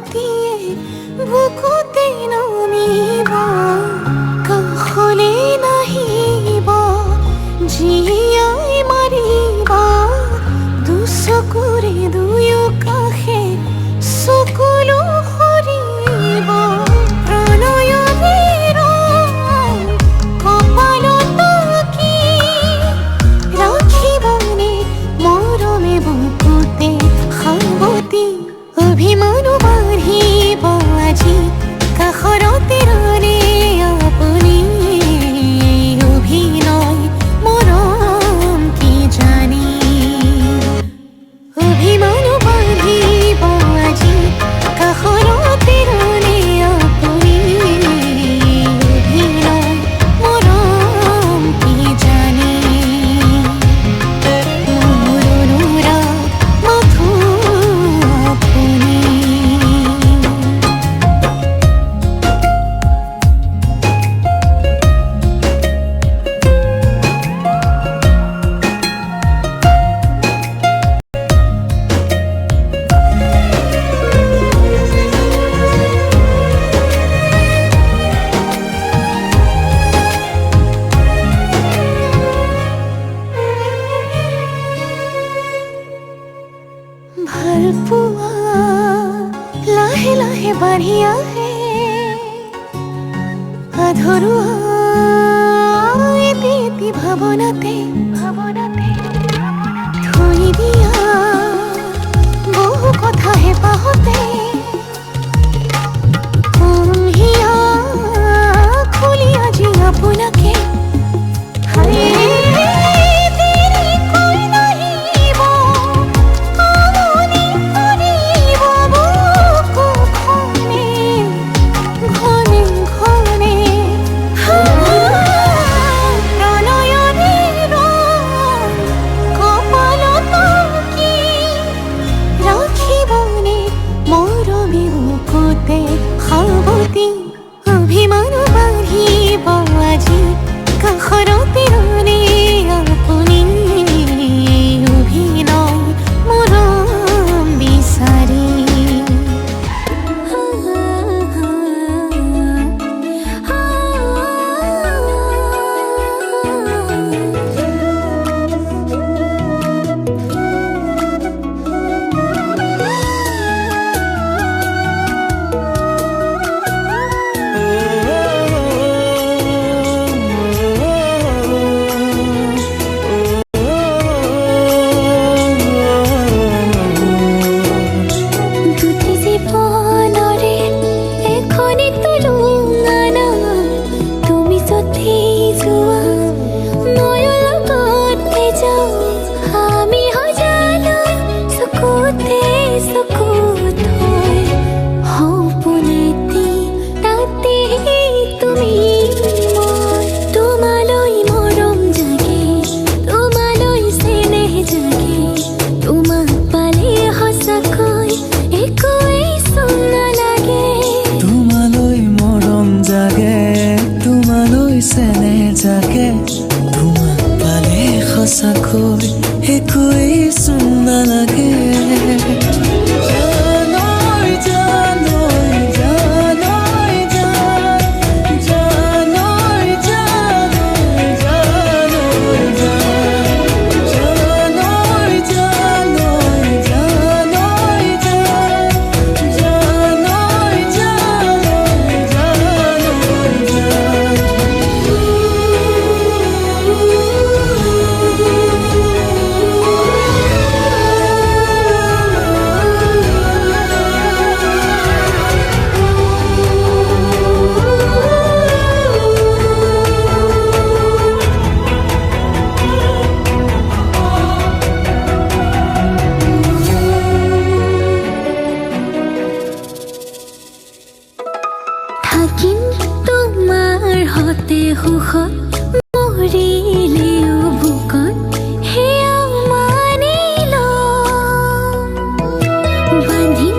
ৰাতিয়ে বুকুতে নামিব কাষলে নাহিব জীয়াই মাৰিব দুচকুৰে দুয়ো কাষে চকুলো সৰিব প্ৰণয়ৰে ৰং কপালত কি ৰাখিবনে মৰমে বুকুতে সাৱতি অভিমানো বাঢ়িব আজি কাষৰতে ৰলে আপুনি অভিনয় মৰম কি জানি অভিমানো বাঢ়িব আজি কাষৰতে ৰলে আপুনি অভিনয় মৰম কি জানি মোৰ অনুৰাগ মাথো আপুনি ভাল পোৱা লাহে লাহে বাঢ়ি আহে আধৰুৱা এটি এটি ভাৱনাতে থৈ দিয়া বহু কথা হেঁপাহতে কুঁহিয়া খুলি আজি আপোনাকে দেৰিকৈ নাহিব আমনি কৰিব বুকুখনে ঘনে ঘনে প্ৰণয়ৰে ৰং কপালত কি ৰাখিবনে মৰমে বুকুতে সাৱতি অভিমানো বাঢ়িব আজি কাষৰতে ৰলে আপুনি অভিনয় মৰম বিচাৰি দুটি জীৱনৰে এখনি তুলুঙানা তুমি য'তে যোৱা ময়ো লগতে যাওঁ আমি সজালো চকুতে চকু থৈ সপোনেটি তাতে তুমি মই তোমালৈ মৰম জাগে তোমালৈ চেনেহ জাগে তোমাক পালে সঁচাকৈ একোৱেই চোন নালাগে তোমালৈ মৰম জাগে তোমালৈ চেনেহ জাগে তোমাক পালে সঁচাকৈ একোৱেই চোন নালাগে জানৈ জানৈ জানৈ জানৈ জানৈ জানৈ জানৈ জানৈ জানৈ থাকিম তোমাৰ হতে সুখত মৰিলেও বুকত সেয়াও মানি ল'ম বান্ধি